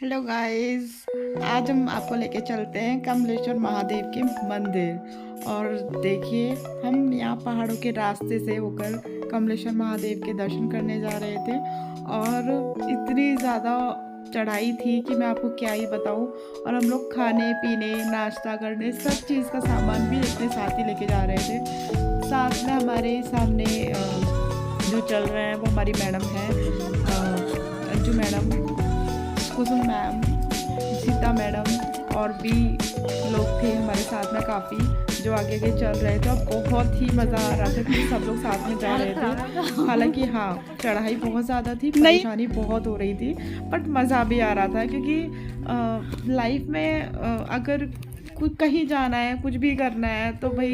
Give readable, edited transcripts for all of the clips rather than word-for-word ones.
Hello guys. आज हम आपको लेके चलते हैं कमलेश्वर महादेव के मंदिर। और देखिए, हम यहाँ पहाड़ों के रास्ते से होकर कमलेश्वर महादेव के दर्शन करने जा रहे थे। और इतनी ज़्यादा चढ़ाई थी कि मैं आपको क्या ही बताऊँ। और हम लोग खाने पीने नाश्ता करने सब चीज़ का सामान भी अपने साथ ही लेके जा रहे थे। साथ में हमारे सामने जो चल रहे हैं वो हमारी मैडम है, अंजू मैडम, कुसुम मैम, सीता मैडम और भी लोग थे हमारे साथ में काफ़ी जो आगे आगे चल रहे थे। और बहुत ही मज़ा आ रहा था कि सब लोग साथ में जा रहे थे। हालांकि हाँ, चढ़ाई बहुत ज़्यादा थी, परेशानी बहुत हो रही थी, बट मज़ा भी आ रहा था क्योंकि लाइफ में अगर कुछ कहीं जाना है, कुछ भी करना है तो भाई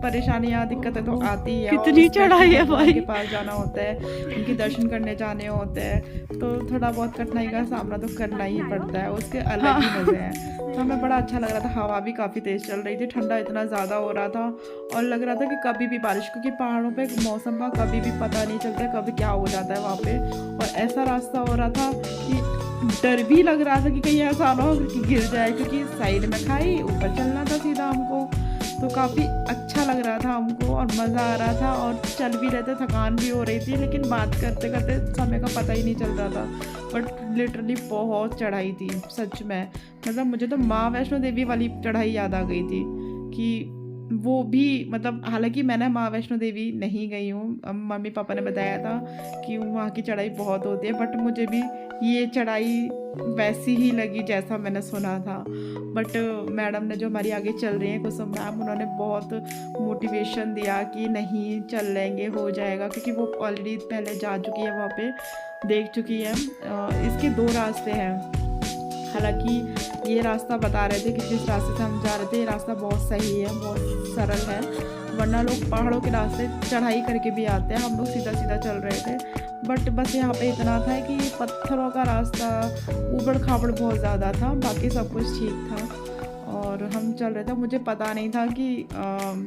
परेशानियाँ दिक्कतें तो आती है। कितनी चढ़ाई है भाई, के पास जाना होता है, उनके दर्शन करने जाने होते हैं, तो थोड़ा बहुत कठिनाई का सामना तो करना ही पड़ता है। उसके अलग ही मज़े हैं। तो हमें बड़ा अच्छा लग रहा था। हवा भी काफ़ी तेज़ चल रही थी, ठंडा इतना ज़्यादा हो रहा था और लग रहा था कि कभी भी बारिश, क्योंकि पहाड़ों पे मौसम का कभी भी पता नहीं चलता कभी क्या हो जाता है वहाँ पे। और ऐसा रास्ता हो रहा था कि डर भी लग रहा था कि कहीं ऐसा ना हो कि गिर जाए, क्योंकि साइड में खाई, ऊपर चलना था सीधा हमको। तो काफ़ी अच्छा लग रहा था हमको और मज़ा आ रहा था। और चल भी रहे थे, थकान भी हो रही थी, लेकिन बात करते करते समय का पता ही नहीं चल रहा था। बट लिटरली बहुत चढ़ाई थी सच में। मतलब मुझे तो माँ वैष्णो देवी वाली चढ़ाई याद आ गई थी कि वो भी, मतलब हालांकि मैंने माँ वैष्णो देवी नहीं गई हूँ, मम्मी पापा ने बताया था कि वहाँ की चढ़ाई बहुत होती है, बट मुझे भी ये चढ़ाई वैसी ही लगी जैसा मैंने सुना था। बट मैडम ने जो हमारी आगे चल रही हैं कुसुम मैम, उन्होंने बहुत मोटिवेशन दिया कि नहीं, चल लेंगे, हो जाएगा, क्योंकि वो ऑलरेडी पहले जा चुकी है वहाँ पे, देख चुकी है। इसके दो रास्ते हैं। हालांकि ये रास्ता बता रहे थे कि जिस रास्ते से हम जा रहे थे ये रास्ता बहुत सही है, बहुत सरल है, वरना लोग पहाड़ों के रास्ते चढ़ाई करके भी आते हैं। हम लोग सीधा सीधा चल रहे थे। बट बस यहाँ पे इतना था कि पत्थरों का रास्ता, ऊबड़ खाबड़ बहुत ज़्यादा था, बाकी सब कुछ ठीक था। और हम चल रहे थे, मुझे पता नहीं था कि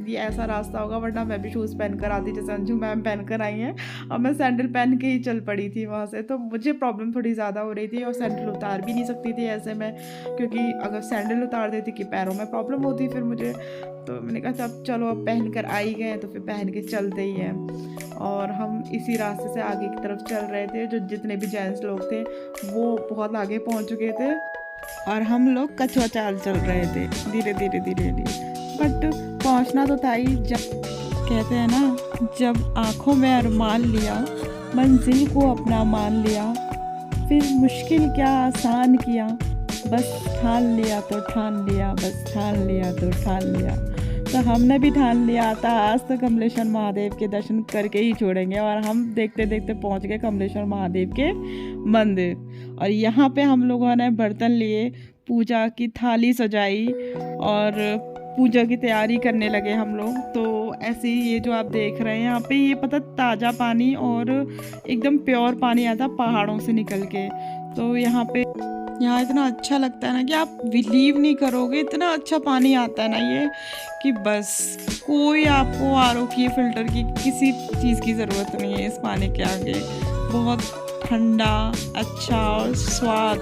ये ऐसा रास्ता होगा, वरना मैं भी शूज़ पहन कर आती जैसे अंजू मैम पहन कर आई हैं। और मैं सैंडल पहन के ही चल पड़ी थी वहाँ से। तो मुझे प्रॉब्लम थोड़ी ज़्यादा हो रही थी और सैंडल उतार भी नहीं सकती थी ऐसे में, क्योंकि अगर सैंडल उतार देती कि पैरों में प्रॉब्लम होती फिर मुझे। तो मैंने कहा अब चलो, अब पहन कर आई गए तो फिर पहन के चलते ही हैं। और हम इसी रास्ते से आगे की तरफ चल रहे थे। जो जितने भी जेंट्स लोग थे वो बहुत आगे पहुँच चुके थे और हम लोग कछुआ चाल चल रहे थे, धीरे धीरे धीरे धीरे। बट पहुंचना तो था ही। जब कहते हैं ना, जब आंखों में अरमान लिया, मंजिल को अपना मान लिया, फिर मुश्किल क्या आसान किया, बस ठान लिया तो ठान लिया, बस ठान लिया तो ठान लिया। तो हमने भी ठान लिया था आज तो कमलेश्वर महादेव के दर्शन करके ही छोड़ेंगे। और हम देखते देखते पहुंच गए कमलेश्वर महादेव के मंदिर। और यहाँ पे हम लोगों ने बर्तन लिए, पूजा की थाली सजाई और पूजा की तैयारी करने लगे हम लोग। तो ऐसे ही ये जो आप देख रहे हैं यहाँ पे, ये पता ताज़ा पानी और एकदम प्योर पानी आता पहाड़ों से निकल के। तो यहाँ इतना अच्छा लगता है ना कि आप बिलीव नहीं करोगे, इतना अच्छा पानी आता है ना ये, कि बस कोई आपको आरओ की, फिल्टर की, किसी चीज़ की ज़रूरत नहीं है इस पानी के आगे। बहुत ठंडा, अच्छा और स्वाद,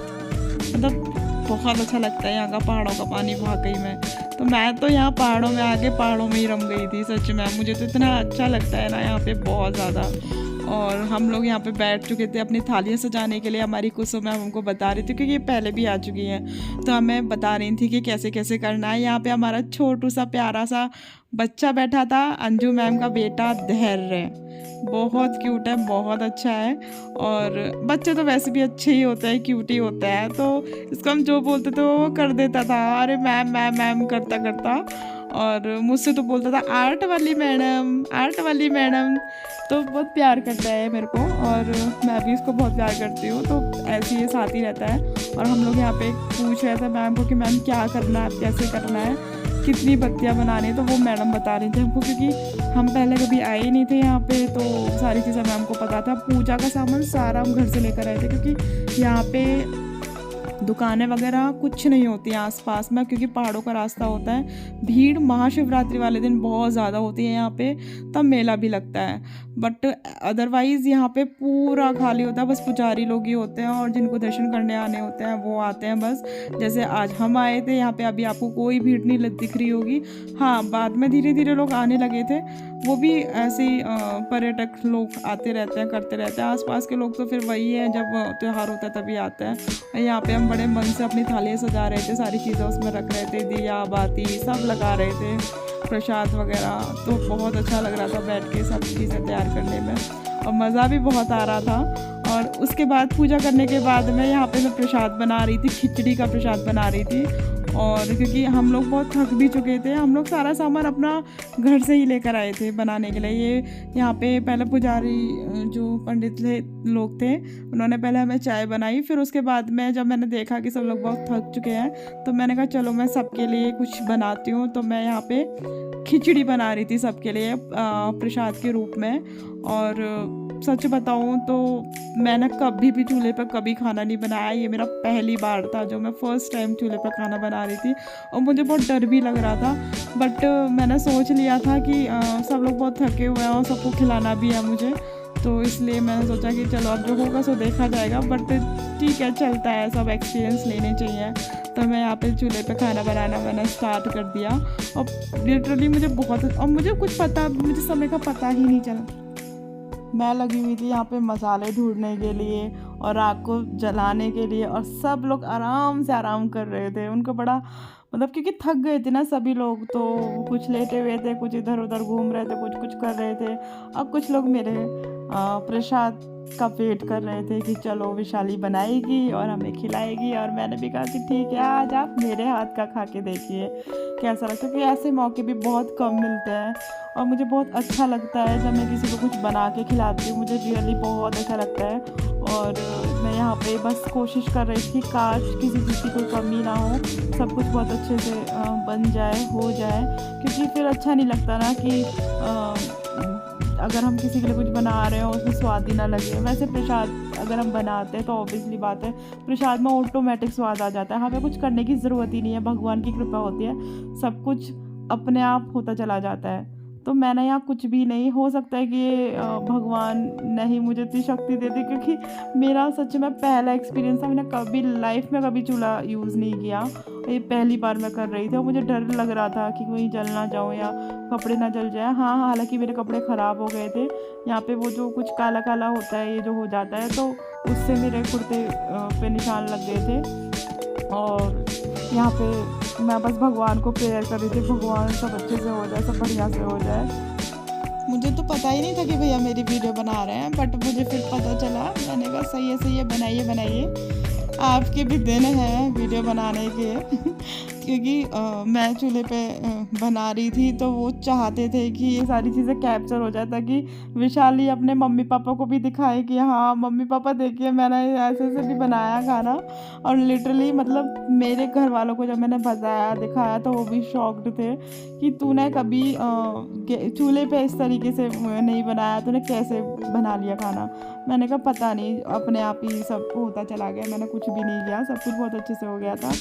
मतलब बहुत अच्छा लगता है यहाँ का पहाड़ों का पानी वाकई में। तो मैं तो यहाँ पहाड़ों में आके पहाड़ों में ही रम गई थी सच में। मुझे तो इतना अच्छा लगता है ना यहाँ पे, बहुत ज़्यादा। और हम लोग यहाँ पे बैठ चुके थे अपनी थालियाँ सजाने के लिए। हमारी कुसुम मैम हमको बता रही थी, क्योंकि ये पहले भी आ चुकी हैं, तो हमें बता रही थी कि कैसे कैसे करना है। यहाँ पे हमारा छोटू सा प्यारा सा बच्चा बैठा था, अंजू मैम का बेटा धैर्य, बहुत क्यूट है, बहुत अच्छा है। और बच्चे तो वैसे भी अच्छे ही होते हैं, क्यूट ही होता है। तो इसको हम जो बोलते थे वो कर देता था, अरे मैम मैम मैम करता करता। और मुझसे तो बोलता था आर्ट वाली मैडम, आर्ट वाली मैडम। तो बहुत प्यार करता है मेरे को और मैं भी इसको बहुत प्यार करती हूँ। तो ऐसे ही साथ ही रहता है। और हम लोग यहाँ पे पूछ रहे थे मैम को कि मैम क्या करना है, कैसे करना है, कितनी बत्तियाँ बनानी है। तो वो मैडम बता रही थी हमको, क्योंकि हम पहले कभी आए ही नहीं थे यहाँ पे, तो सारी चीज़ें मैम को पता था। पूजा का सामान सारा हम घर से लेकर आए थे, क्योंकि यहाँ पे दुकानें वगैरह कुछ नहीं होती हैं आसपास में, क्योंकि पहाड़ों का रास्ता होता है। भीड़ महाशिवरात्रि वाले दिन बहुत ज़्यादा होती है यहाँ पे, तब मेला भी लगता है। बट अदरवाइज़ यहाँ पे पूरा खाली होता है, बस पुजारी लोग ही होते हैं और जिनको दर्शन करने आने होते हैं वो आते हैं बस। जैसे आज हम आए थे यहाँ पे, अभी आपको कोई भीड़ नहीं दिख रही होगी। हाँ, बाद में धीरे धीरे लोग आने लगे थे, वो भी ऐसे ही पर्यटक लोग आते रहते हैं, करते रहते हैं। आसपास के लोग तो फिर वही है, जब त्यौहार होता है तभी आते हैं। यहाँ पे हम बड़े मन से अपनी थालियाँ सजा रहे थे, सारी चीज़ें उसमें रख रहे थे, दिया बाती सब लगा रहे थे, प्रसाद वगैरह। तो बहुत अच्छा लग रहा था बैठ के सब चीज़ें तैयार करने में, और मज़ा भी बहुत आ रहा था। और उसके बाद पूजा करने के बाद में यहाँ पे मैं प्रसाद बना रही थी, खिचड़ी का प्रसाद बना रही थी। और क्योंकि हम लोग बहुत थक भी चुके थे, हम लोग सारा सामान अपना घर से ही लेकर आए थे बनाने के लिए। ये यहाँ पे पहले पुजारी जो पंडित लोग थे, उन्होंने पहले हमें चाय बनाई, फिर उसके बाद में जब मैंने देखा कि सब लोग बहुत थक चुके हैं तो मैंने कहा चलो मैं सबके लिए कुछ बनाती हूँ। तो मैं यहाँ पे खिचड़ी बना रही थी सबके लिए प्रसाद के रूप में। और सच बताऊँ तो मैंने कभी भी चूल्हे पर कभी खाना नहीं बनाया, ये मेरा पहली बार था जो मैं फ़र्स्ट टाइम चूल्हे पर खाना बना रही थी। और मुझे बहुत डर भी लग रहा था, बट मैंने सोच लिया था कि सब लोग बहुत थके हुए हैं और सबको खिलाना भी है मुझे, तो इसलिए मैंने सोचा कि चलो अब जो होगा सो देखा जाएगा। बट ठीक है, चलता है, सब एक्सपीरियंस लेने चाहिए। तो मैं यहाँ पे चूल्हे पे खाना बनाना मैंने स्टार्ट कर दिया, और लिटरली मुझे कुछ पता, मुझे समय का पता ही नहीं चला। मैं लगी हुई थी यहाँ पे मसाले ढूंढने के लिए और आग को जलाने के लिए, और सब लोग आराम से आराम कर रहे थे। उनको बड़ा मतलब, क्योंकि थक गए थे ना सभी लोग, तो कुछ लेटे हुए थे, कुछ इधर उधर घूम रहे थे, कुछ कुछ कर रहे थे। अब कुछ लोग मेरे प्रसाद का वेट कर रहे थे कि चलो विशाली बनाएगी और हमें खिलाएगी। और मैंने भी कहा कि ठीक है, आज आप मेरे हाथ का खा के देखिए कैसा लगता है, क्योंकि ऐसे मौके भी बहुत कम मिलते हैं। और मुझे बहुत अच्छा लगता है जब मैं किसी को कुछ बना के खिलाती हूँ, मुझे रियली बहुत अच्छा लगता है। और मैं यहाँ पे बस कोशिश कर रही थी काश किसी चीज़ की कोई कमी ना हो, सब कुछ बहुत अच्छे से बन जाए, हो जाए। क्योंकि फिर अच्छा नहीं लगता ना कि अगर हम किसी के लिए कुछ बना रहे हो उसमें स्वाद ही ना लगे। वैसे प्रसाद अगर हम बनाते हैं तो ऑब्वियसली बात है प्रसाद में ऑटोमेटिक स्वाद आ जाता है, हमें कुछ करने की ज़रूरत ही नहीं है, भगवान की कृपा होती है, सब कुछ अपने आप होता चला जाता है। तो मैंने यहाँ कुछ भी नहीं, हो सकता है कि ये भगवान नहीं मुझे इतनी शक्ति देती, क्योंकि मेरा सच में पहला एक्सपीरियंस था। मैंने कभी लाइफ में कभी चूल्हा यूज़ नहीं किया, ये पहली बार मैं कर रही थी। और मुझे डर लग रहा था कि कहीं जल ना जाऊँ या कपड़े ना जल जाए। हाँ, हालांकि मेरे कपड़े ख़राब हो गए थे, यहाँ पे वो जो कुछ काला काला होता है, ये जो हो जाता है, तो उससे मेरे कुर्ते पे निशान लग गए थे। और यहाँ पे मैं बस भगवान को प्रेयर कर रही थी, भगवान सब अच्छे से हो जाए, सब बढ़िया से हो जाए। मुझे तो पता ही नहीं था कि भैया मेरी वीडियो बना रहे हैं, बट मुझे फिर पता चला। मैंने कहा सही है, बनाइए बनाइए, आपके भी दिन हैं वीडियो बनाने के क्योंकि मैं चूल्हे पे बना रही थी, तो वो चाहते थे कि ये सारी चीज़ें कैप्चर हो जाए, ताकि विशाली अपने मम्मी पापा को भी दिखाए कि हाँ मम्मी पापा देखिए मैंने ऐसे ऐसे भी बनाया खाना। और लिटरली मतलब मेरे घर वालों को जब मैंने बताया, दिखाया, तो वो भी शॉक्ड थे कि तूने कभी चूल्हे पे इस तरीके से नहीं बनाया, तूने कैसे बना लिया खाना। मैंने कहा पता नहीं, अपने आप ही सब होता चला गया, मैंने कुछ भी नहीं किया, सब कुछ बहुत अच्छे से हो गया था।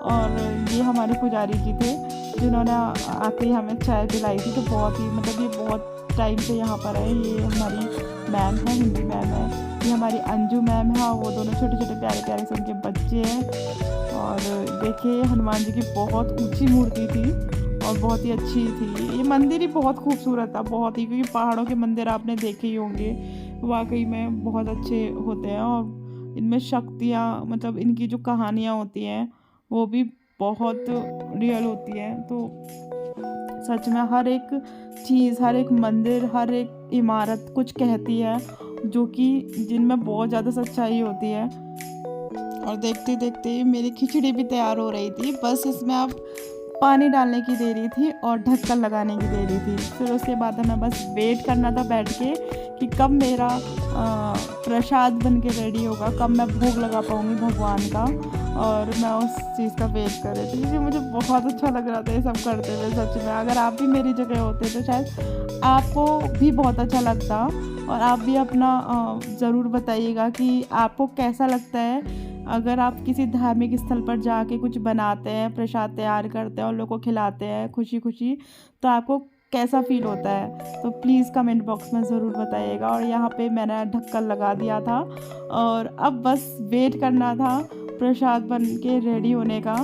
और ये हमारे पुजारी जी थे जिन्होंने आके ही हमें चाय पिलाई थी, तो बहुत ही मतलब ये बहुत टाइम से यहाँ पर है। ये हमारी मैम है, हिंदी मैम है, ये हमारी अंजू मैम है, वो दोनों छोटे छोटे प्यारे प्यारे से उनके बच्चे हैं। और देखिए हनुमान जी की बहुत ऊंची मूर्ति थी और बहुत ही अच्छी थी। ये मंदिर ही बहुत खूबसूरत था, बहुत ही, क्योंकि पहाड़ों के मंदिर आपने देखे ही होंगे, वाकई में बहुत अच्छे होते हैं। और इनमें शक्तियाँ, मतलब इनकी जो कहानियाँ होती हैं वो भी बहुत रियल होती है। तो सच में हर एक चीज़, हर एक मंदिर, हर एक इमारत कुछ कहती है, जो कि जिनमें बहुत ज़्यादा सच्चाई होती है। और देखते देखते मेरी खिचड़ी भी तैयार हो रही थी, बस इसमें अब पानी डालने की देरी थी और ढक्कन लगाने की देरी थी। फिर उसके बाद हमें बस वेट करना था बैठ के कि कब मेरा प्रसाद बन के रेडी होगा, कब मैं भोग लगा पाऊँगी भगवान का। और मैं उस चीज़ का वेट कर रही थी, क्योंकि मुझे बहुत अच्छा लग रहा था ये सब करते हुए। सच में अगर आप भी मेरी जगह होते तो शायद आपको भी बहुत अच्छा लगता। और आप भी अपना ज़रूर बताइएगा कि आपको कैसा लगता है अगर आप किसी धार्मिक स्थल पर जाके कुछ बनाते हैं, प्रसाद तैयार करते हैं और लोगों को खिलाते हैं खुशी-खुशी, तो आपको कैसा फ़ील होता है? तो प्लीज़ कमेंट बॉक्स में ज़रूर बताइएगा। और यहाँ पे मैंने ढक्कन लगा दिया था और अब बस वेट करना था प्रसाद बन के रेडी होने का।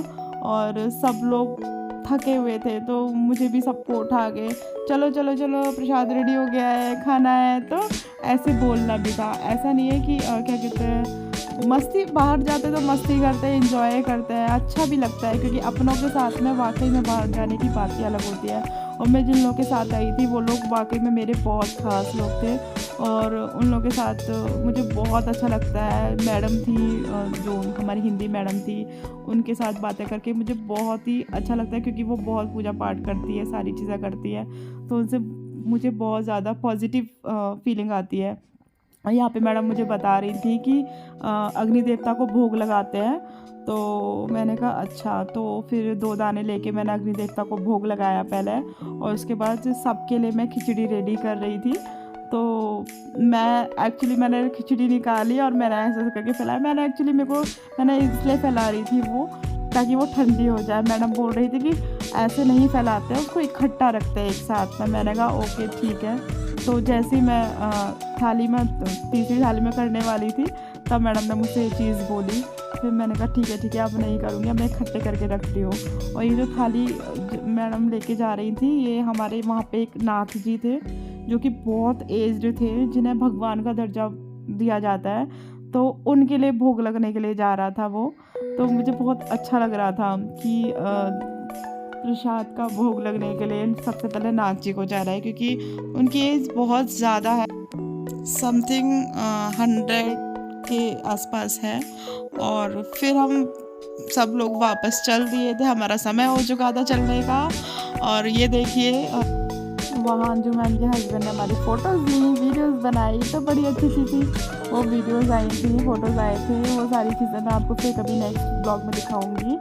और सब लोग थके हुए थे तो मुझे भी सबको उठा के चलो चलो चलो प्रसाद रेडी हो गया है, खाना है। तो ऐसे बोलना भी था। ऐसा नहीं है कि क्या कहते हैं, मस्ती, बाहर जाते तो मस्ती करते हैं, एंजॉय करते हैं, अच्छा भी लगता है क्योंकि अपनों के साथ में वाकई में बाहर जाने की बात ही अलग होती है। और मैं जिन लोगों के साथ आई थी वो लोग वाकई में मेरे बहुत ख़ास लोग थे और उन लोगों के साथ मुझे बहुत अच्छा लगता है। मैडम थी जो हमारी हिंदी मैडम थी, उनके साथ बातें करके मुझे बहुत ही अच्छा लगता है क्योंकि वो बहुत पूजा पाठ करती है, सारी चीज़ें करती है, तो उनसे मुझे बहुत ज़्यादा पॉजिटिव फीलिंग आती है। और यहाँ पे मैडम मुझे बता रही थी कि अग्नि देवता को भोग लगाते हैं। तो मैंने कहा अच्छा। तो फिर 2 दाने लेके मैंने अग्नि देवता को भोग लगाया पहले और उसके बाद सबके लिए मैं खिचड़ी रेडी कर रही थी। तो मैंने खिचड़ी निकाली और मैंने ऐसे करके फैलाया। मैंने इसलिए फैला रही थी वो ताकि वो ठंडी हो जाए। मैडम बोल रही थी कि ऐसे नहीं फैलाते, उसको इकट्ठा रखते हैं एक साथ में। मैंने कहा ओके ठीक है। तो जैसे ही मैं तीसरी थाली में करने वाली थी तब मैडम ने मुझसे ये चीज़ बोली। फिर मैंने कहा ठीक है अब नहीं करूँगी, अब मैं इकट्ठे करके रखती हूँ। और ये जो थाली मैडम लेके जा रही थी, ये हमारे वहाँ पे एक नाथ जी थे जो कि बहुत एज्ड थे, जिन्हें भगवान का दर्जा दिया जाता है। तो उनके लिए भोग लगने के लिए जा रहा था वो। तो मुझे बहुत अच्छा लग रहा था कि प्रसाद का भोग लगने के लिए सबसे पहले नाथ जी को जा रहा है क्योंकि उनकी एज बहुत ज़्यादा है, समथिंग 100 के आसपास है। और फिर हम सब लोग वापस चल दिए थे, हमारा समय हो चुका था चलने का। और ये देखिए वहाँ अंजुमन के हस्बैंड ने हमारी फ़ोटोज़ ली, वीडियोज़ बनाई, तो बड़ी अच्छी थी। वो वीडियोज़ आई थी, फ़ोटोज़ आए थे, वो सारी चीज़ें मैं आपको फिर कभी नेक्स्ट ब्लॉग में दिखाऊंगी।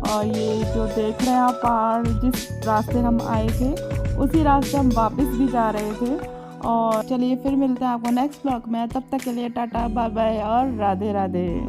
और ये जो देख रहे हैं आप पहाड़, जिस रास्ते हम आए थे उसी रास्ते हम वापस भी जा रहे थे। और चलिए फिर मिलते हैं आपको नेक्स्ट ब्लॉग में। तब तक के लिए टाटा बाय बाय और राधे राधे।